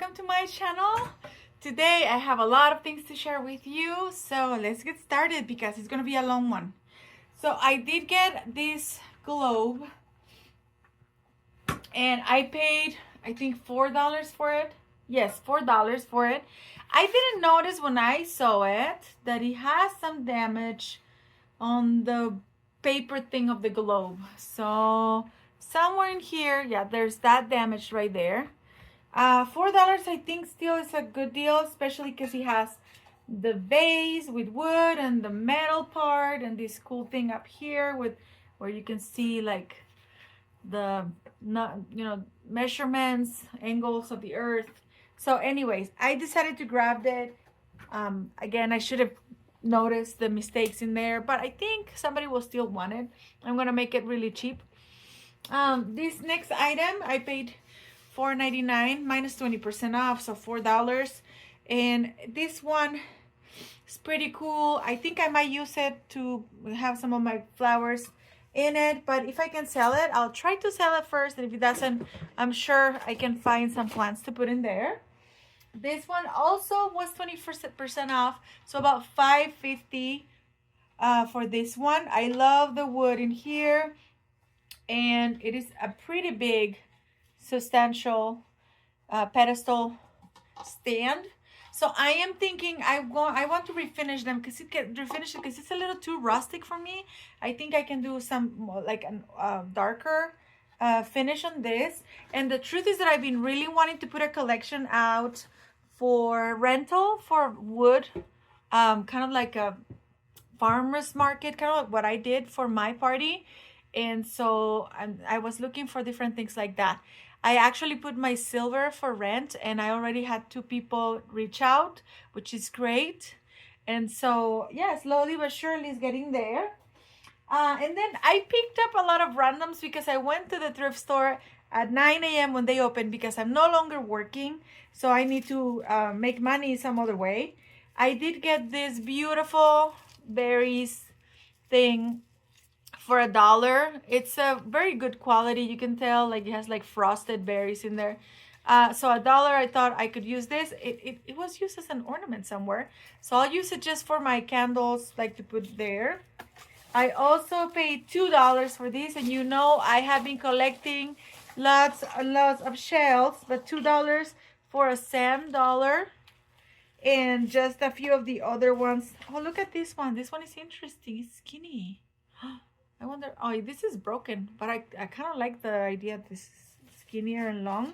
welcome to my channel. Today I have a lot of things to share with you, so let's get started because it's gonna be a long one. So I did get this globe and I paid, I think, $4 for it. Yes, $4 for it. I didn't notice when I saw it that it has some damage on the paper thing of the globe. So somewhere in here, yeah, there's that damage right there. $4 I think still is a good deal, especially because he has the vase with wood and the metal part and this cool thing up here with where you can see like the measurements, angles of the earth. So anyways, I decided to grab it. Again, I should have noticed the mistakes in there, but I think somebody will still want it. I'm gonna make it really cheap. This next item I paid $4.99 minus 20% off, so $4. And this one is pretty cool. I think I might use it to have some of my flowers in it, but if I can sell it, I'll try to sell it first, and if it doesn't, I'm sure I can find some plants to put in there. This one also was 20% off, so about $5.50 for this one. I love the wood in here, and it is a pretty big substantial pedestal stand. So I am thinking I want to refinish them because it's a little too rustic for me. I think I can do some more, like a darker finish on this. And the truth is that I've been really wanting to put a collection out for rental for wood, kind of like a farmer's market, kind of like what I did for my party. And so I was looking for different things like that. I actually put my silver for rent, and I already had 2 people reach out, which is great. And so, yeah, slowly but surely it's getting there. And then I picked up a lot of randoms because I went to the thrift store at 9 a.m. when they opened because I'm no longer working. So I need to make money some other way. I did get this beautiful berries thing for $1. It's a very good quality. You can tell like it has like frosted berries in there. So $1, I thought I could use this. It was used as an ornament somewhere. So I'll use it just for my candles, like to put there. I also paid $2 for this, and you know I have been collecting lots and lots of shells, but $2 for a sand dollar. And just a few of the other ones. Oh, look at this one. This one is interesting. It's skinny. I wonder, oh, this is broken, but I kind of like the idea of this skinnier and long.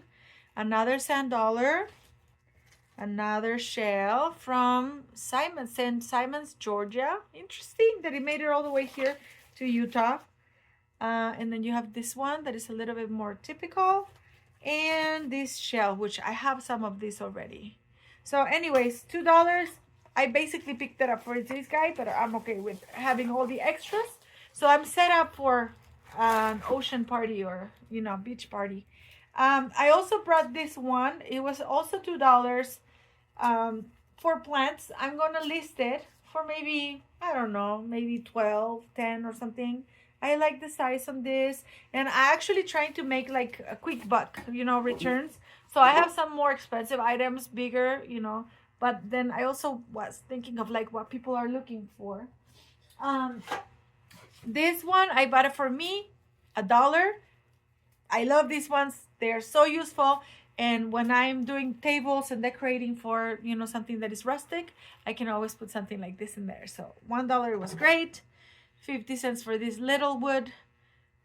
Another sand dollar. Another shell from St. Simon's, Georgia. Interesting that it made it all the way here to Utah. And then you have this one that is a little bit more typical. And this shell, which I have some of this already. So anyways, $2. I basically picked it up for this guy, but I'm okay with having all the extras. So I'm set up for an ocean party or, beach party. I also brought this one. It was also $2 for plants. I'm going to list it for maybe, I don't know, maybe 12, 10 or something. I like the size of this. And I actually trying to make like a quick buck, returns. So I have some more expensive items, bigger, But then I also was thinking of like what people are looking for. This one, I bought it for me, $1. I love these ones. They're so useful. And when I'm doing tables and decorating for, something that is rustic, I can always put something like this in there. So $1 was great. 50 cents for this little wood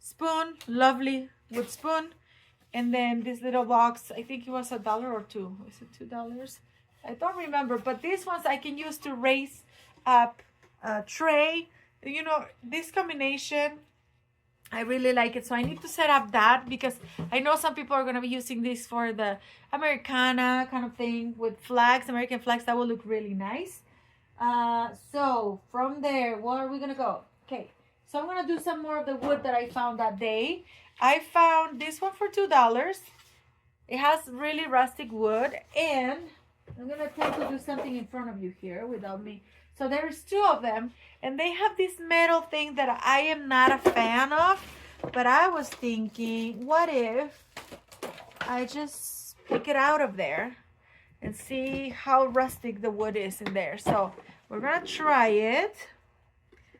spoon, lovely wood spoon. And then this little box, I think it was $1 or $2. Is it $2? I don't remember. But these ones I can use to raise up a tray. This combination, I really like it. So I need to set up that because I know some people are going to be using this for the Americana kind of thing with flags, American flags. That will look really nice. So from there, where are we going to go? Okay, so I'm going to do some more of the wood that I found that day. I found this one for $2. It has really rustic wood, and I'm going to try to do something in front of you here without me. So there's 2 of them, and they have this metal thing that I am not a fan of, but I was thinking, what if I just pick it out of there and see how rustic the wood is in there. So we're gonna try it.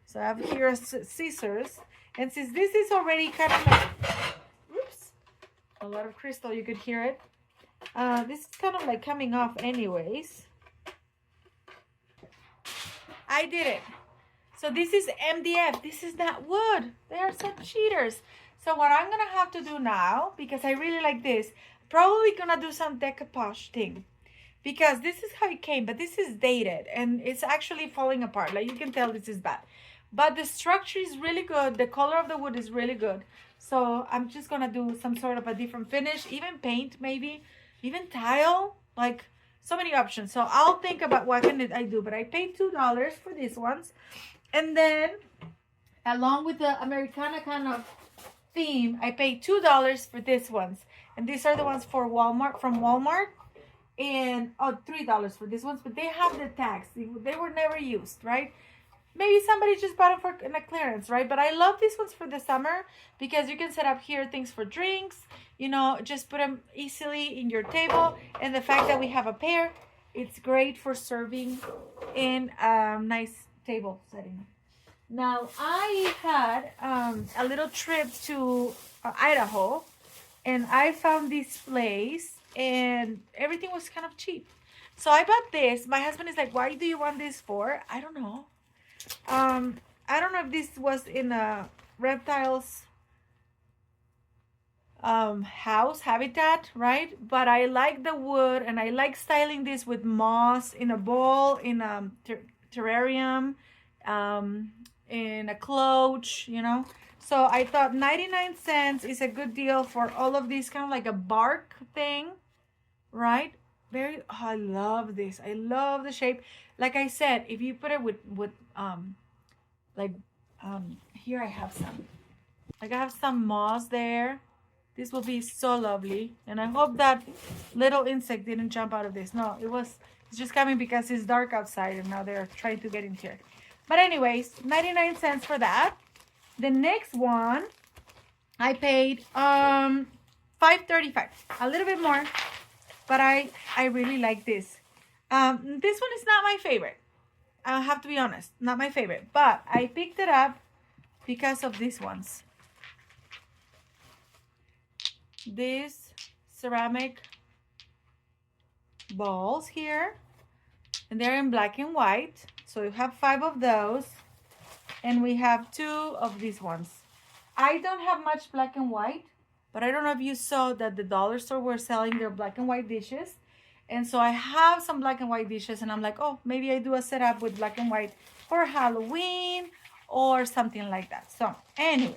So I have here scissors, and since this is already kind of like, oops, a lot of crystal, you could hear it. This is kind of like coming off anyways. I did it. So this is MDF. This is not wood. They are such cheaters. So what I'm gonna have to do now, because I really like this, probably gonna do some decoupage thing, because this is how it came, but this is dated and it's actually falling apart. Like you can tell this is bad, but the structure is really good. The color of the wood is really good. So I'm just gonna do some sort of a different finish, even paint maybe, even tile, like so many options. So I'll think about what can I do, but I paid $2 for these ones. And then along with the Americana kind of theme, I paid $2 for these ones. And these are the ones for Walmart, from Walmart. And $3 for these ones, but they have the tags. They were never used, right? Maybe somebody just bought them for in a clearance, right? But I love these ones for the summer because you can set up here things for drinks, you know, just put them easily in your table. And the fact that we have a pair, it's great for serving in a nice table setting. Now, I had a little trip to Idaho, and I found this place, and everything was kind of cheap. So I bought this. My husband is like, why do you want this for? I don't know. I don't know if this was in a reptile's habitat, right? But I like the wood, and I like styling this with moss in a bowl, in a terrarium, in a cloche, you know. So I thought 99 cents is a good deal for all of these, kind of like a bark thing, right? I love this. I love the shape. Like I said, if you put it with here I have some. Like I have some moss there. This will be so lovely. And I hope that little insect didn't jump out of this. No, it's just coming because it's dark outside and now they're trying to get in here. But anyways, 99 cents for that. The next one, I paid $5.35, a little bit more, but I really like this. This one is not my favorite. I have to be honest, not my favorite, but I picked it up because of these ones. These ceramic balls here, and they're in black and white. So you have 5 of those, and we have 2 of these ones. I don't have much black and white, but I don't know if you saw that the dollar store were selling their black and white dishes. And so I have some black and white dishes, and I'm like, oh, maybe I do a setup with black and white for Halloween or something like that. So anyway,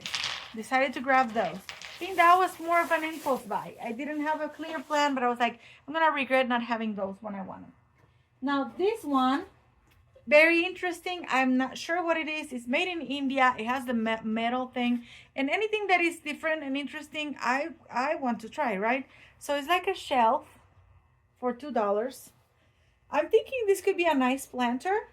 decided to grab those. I think that was more of an impulse buy. I didn't have a clear plan, but I was like, I'm going to regret not having those when I want them. Now this one, very interesting. I'm not sure what it is. It's made in India. It has the metal thing, and anything that is different and interesting, I want to try, right? So it's like a shelf for $2. I'm thinking this could be a nice planter.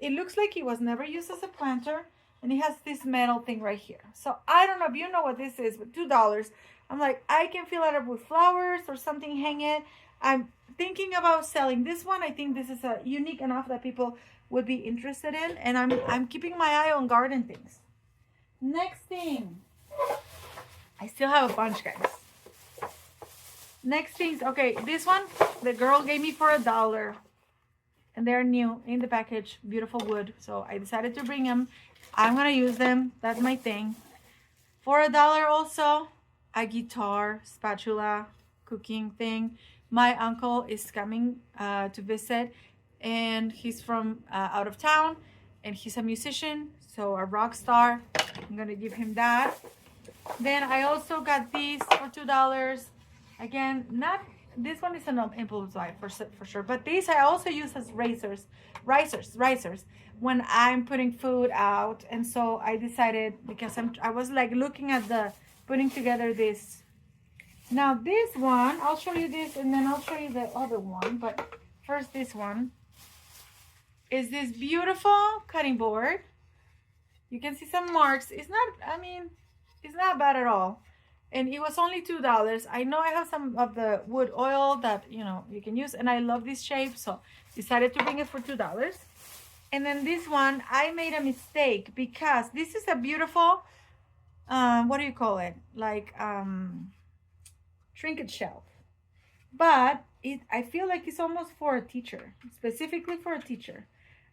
It looks like it was never used as a planter, and it has this metal thing right here. So I don't know if you know what this is, but $2. I'm like, I can fill it up with flowers or something, hang it. I'm thinking about selling this one. I think this is unique enough that people would be interested in, and I'm keeping my eye on garden things. Next thing, I still have a bunch, guys. Next things, okay, this one the girl gave me for $1, and they're new in the package, beautiful wood. So I decided to bring them. I'm gonna use them. That's my thing. For $1 also, a guitar, spatula, cooking thing. My uncle is coming to visit, and he's from out of town, and he's a musician, so a rock star. I'm gonna give him that. Then I also got these for $2. Again, not this one is an impulse buy for sure, but these I also use as risers when I'm putting food out. And so I decided, because I was like looking at the putting together this. Now this one, I'll show you this, and then I'll show you the other one. But first, this one is this beautiful cutting board. You can see some marks. It's not, I mean, it's not bad at all. and it was only $2. I know I have some of the wood oil that you can use, and I love this shape, so decided to bring it for $2. And then this one, I made a mistake because this is a beautiful, what do you call it? Like trinket shelf. But I feel like it's almost for a teacher, specifically for a teacher.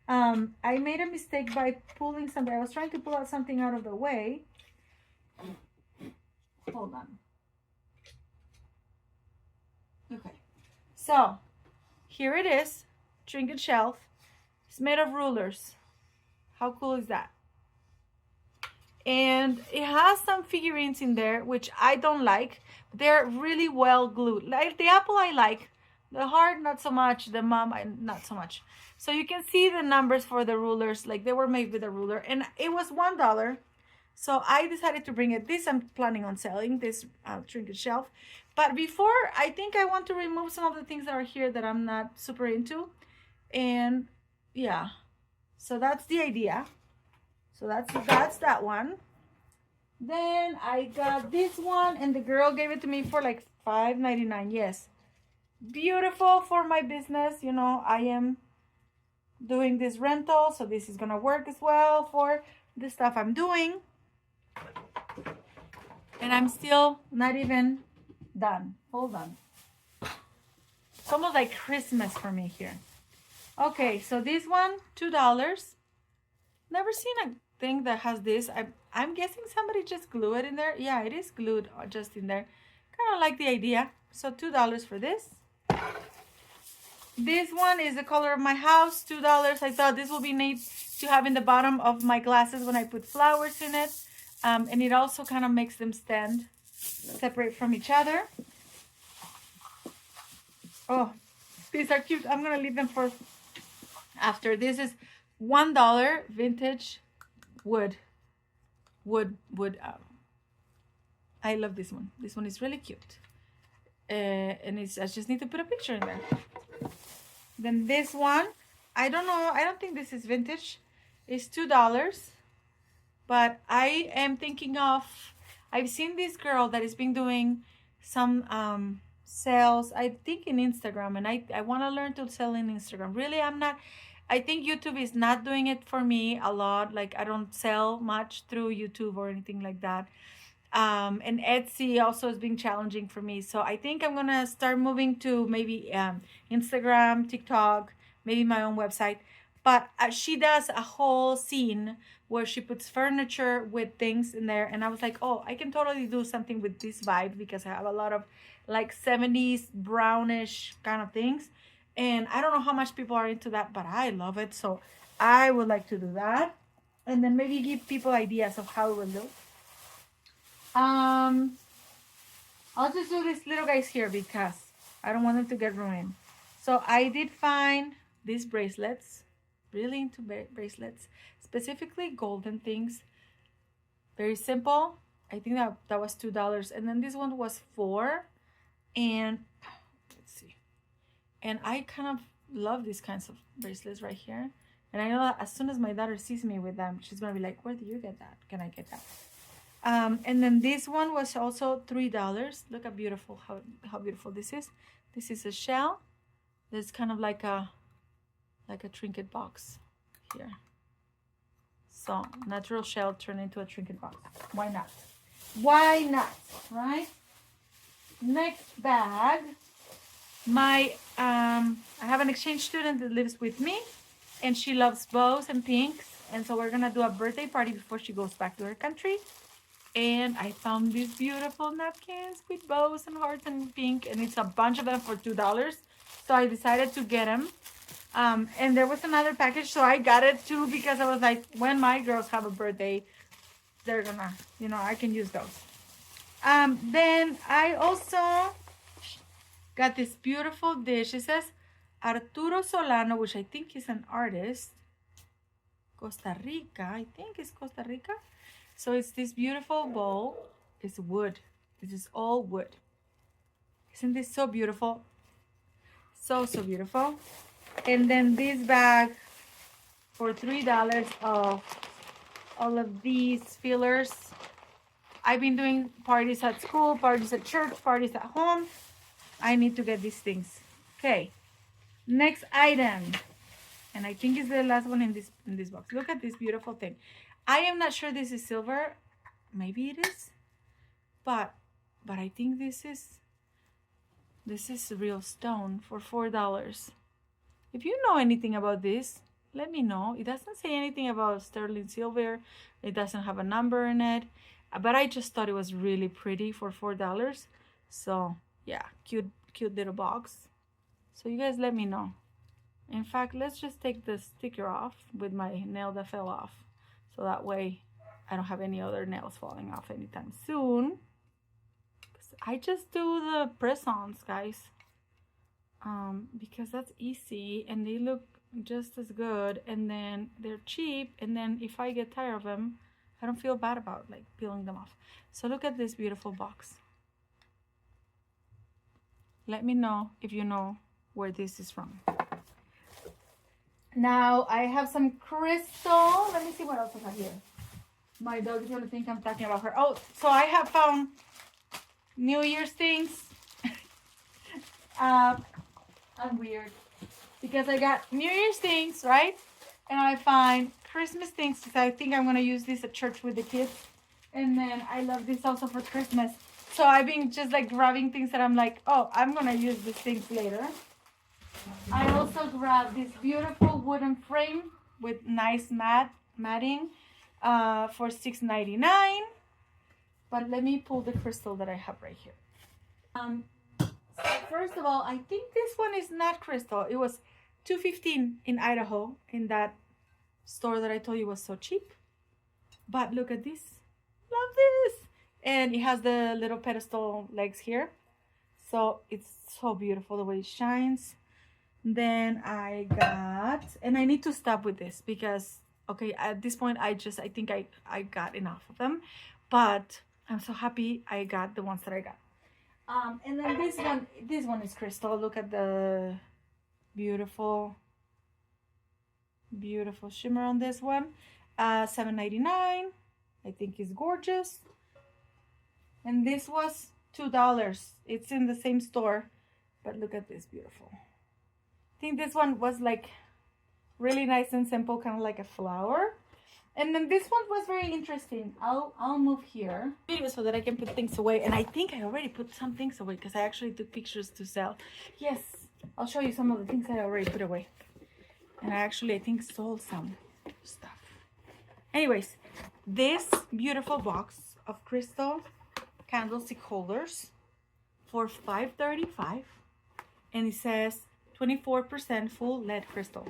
I made a mistake by pulling something. I was trying to pull out something out of the way. Hold on. Okay. So here it is, trinket shelf. It's made of rulers. How cool is that? And it has some figurines in there, which I don't like. They're really well glued. Like the apple I like, the heart not so much, the mom not so much. So you can see the numbers for the rulers, like they were made with a ruler, and it was $1. So I decided to bring it. This I'm planning on selling, this trinket shelf. But before, I think I want to remove some of the things that are here that I'm not super into. And yeah, so that's the idea. So that's that one. Then I got this one, and the girl gave it to me for like $5.99. Yes, beautiful for my business. I am doing this rental, so this is gonna work as well for the stuff I'm doing. And I'm still not even done. Hold on. It's almost like Christmas for me here. Okay, so this one, $2. Never seen a thing that has this. I'm guessing somebody just glued it in there. Yeah, it is glued just in there. Kind of like the idea. So $2 for this. This one is the color of my house, $2. I thought this will be neat to have in the bottom of my glasses when I put flowers in it. And it also kind of makes them stand separate from each other. Oh, these are cute. I'm going to leave them for after. This is $1 vintage wood. I love this one. This one is really cute. And I just need to put a picture in there. Then this one, I don't know. I don't think this is vintage. It's $2. But I am thinking of, I've seen this girl that has been doing some sales, I think in Instagram, and I want to learn to sell in Instagram. Really, I think YouTube is not doing it for me a lot. Like I don't sell much through YouTube or anything like that. And Etsy also has been challenging for me. So I think I'm going to start moving to maybe Instagram, TikTok, maybe my own website. But she does a whole scene where she puts furniture with things in there. And I was like, oh, I can totally do something with this vibe because I have a lot of like 70s brownish kind of things. And I don't know how much people are into that, but I love it. So I would like to do that. And then maybe give people ideas of how it will look. I'll just do these little guys here because I don't want them to get ruined. So I did find these bracelets. Really into bracelets, specifically golden things. Very simple. I think that was $2, and then this one was $4. And let's see. And I kind of love these kinds of bracelets right here. And I know that as soon as my daughter sees me with them, she's gonna be like, "Where do you get that? Can I get that?" And then this one was also $3. Look how beautiful how beautiful this is. This is a shell. There's kind of like a trinket box here. So natural shell turned into a trinket box. Why not? Why not? Right? Next bag. I have an exchange student that lives with me, and she loves bows and pinks. And so we're gonna do a birthday party before she goes back to her country. And I found these beautiful napkins with bows and hearts and pink, and it's a bunch of them for $2. So I decided to get them. And there was another package, so I got it too because I was like, when my girls have a birthday, they're gonna, I can use those. Then I also got this beautiful dish. It says Arturo Solano, which I think is an artist. Costa Rica, I think it's Costa Rica. So it's this beautiful bowl. It's wood. This is all wood. Isn't this so beautiful? So beautiful. And then this bag for $3 of all of these fillers. I've been doing parties at school, parties at church, parties at home. I need to get these things. Okay, next item. And I think it's the last one in this box. Look at this beautiful thing. I am not sure this is silver. Maybe it is. But I think this is real stone for $4. If you know anything about this, let me know. It doesn't say anything about sterling silver. It doesn't have a number in it. But I just thought it was really pretty for $4. So yeah, cute little box. So you guys let me know. In fact, let's just take the sticker off with my nail that fell off. So that way I don't have any other nails falling off anytime soon. I just do the press-ons, guys. Because that's easy and they look just as good, and then they're cheap, and then if I get tired of them, I don't feel bad about like peeling them off. So look at this beautiful box. Let me know if you know where this is from. Now I have some crystal. Let me see what else I have here. My dog is gonna think I'm talking about her. Oh, so I have found New Year's things. I'm weird because I got New Year's things, right? And I find Christmas things because I think I'm gonna use this at church with the kids. And then I love this also for Christmas. So I've been just like grabbing things that I'm like, oh, I'm gonna use these things later. I also grabbed this beautiful wooden frame with nice matting for $6.99. But let me pull the crystal that I have right here. So first of all, I think this one is not crystal. It was $2.15 in Idaho in that store that I told you was so cheap. But look at this. Love this. And it has the little pedestal legs here. So it's so beautiful the way it shines. Then I got, and I need to stop with this because, okay, at this point, I think I got enough of them. But I'm so happy I got the ones that I got. And then this one is crystal. Look at the beautiful shimmer on this one. $7.99. I think it's gorgeous. And this was $2. It's in the same store, but look at this beautiful. I think this one was like really nice and simple, kind of like a flower. And then this one was very interesting. I'll move here so that I can put things away. And I think I already put some things away because I actually took pictures to sell. Yes, I'll show you some of the things I already put away. And I think sold some stuff. Anyways, this beautiful box of crystal candlestick holders for $5.35. And it says 24% full lead crystal,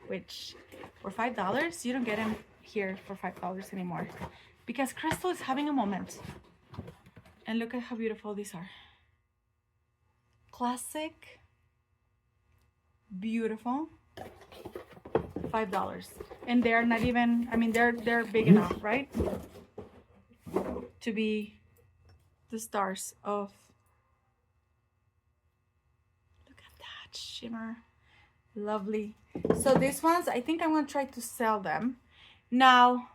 which for $5, you don't get them here for $5 anymore because crystal is having a moment. And look at how beautiful these are. Classic, beautiful, $5. And they're not even, I mean, they're big enough, right, to be the stars of, look at that shimmer. Lovely. So these ones, I think I'm going to try to sell them. Now,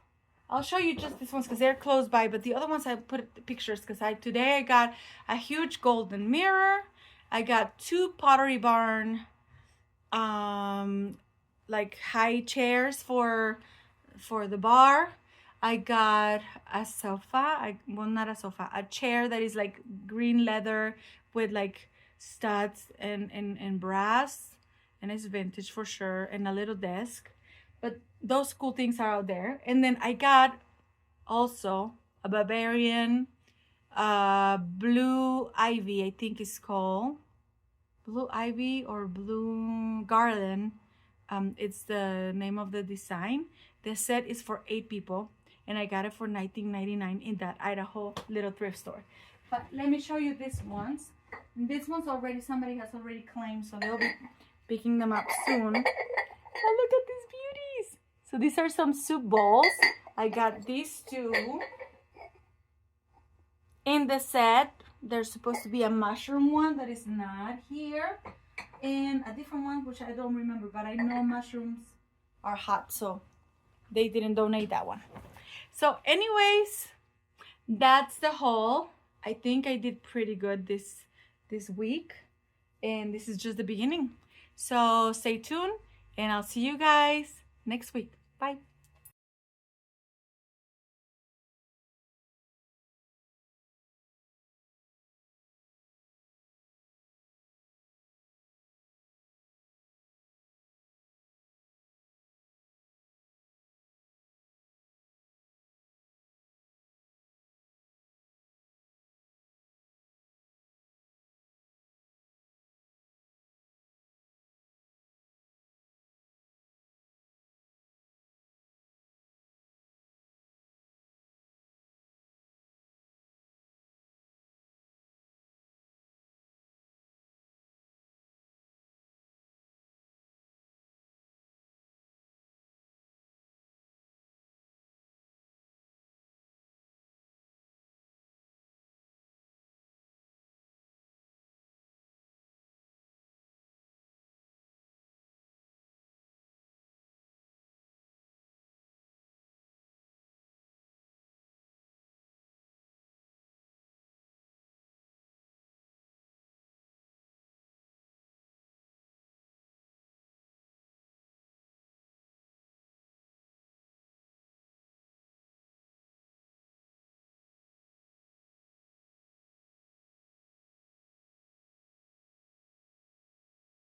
I'll show you just these ones because they're close by, but the other ones I put pictures because today I got a huge golden mirror. I got 2 Pottery Barn like high chairs for the bar. I got a sofa, well, not a sofa, a chair that is like green leather with like studs and brass. And it's vintage for sure, and a little desk. But those cool things are out there. And then I got also a Bavarian blue ivy, I think it's called. Blue ivy or blue garden. It's the name of the design. The set is for 8 people. And I got it for $19.99 in that Idaho little thrift store. But let me show you these ones. These ones already, somebody has already claimed, so they'll be picking them up soon. Oh, look at these beauties. So these are some soup bowls. I got these 2 in the set. There's supposed to be a mushroom one that is not here, and a different one which I don't remember, but I know mushrooms are hot, so they didn't donate that one. So anyways, that's the haul. I think I did pretty good this week, and this is just the beginning. So stay tuned, and I'll see you guys next week. Bye.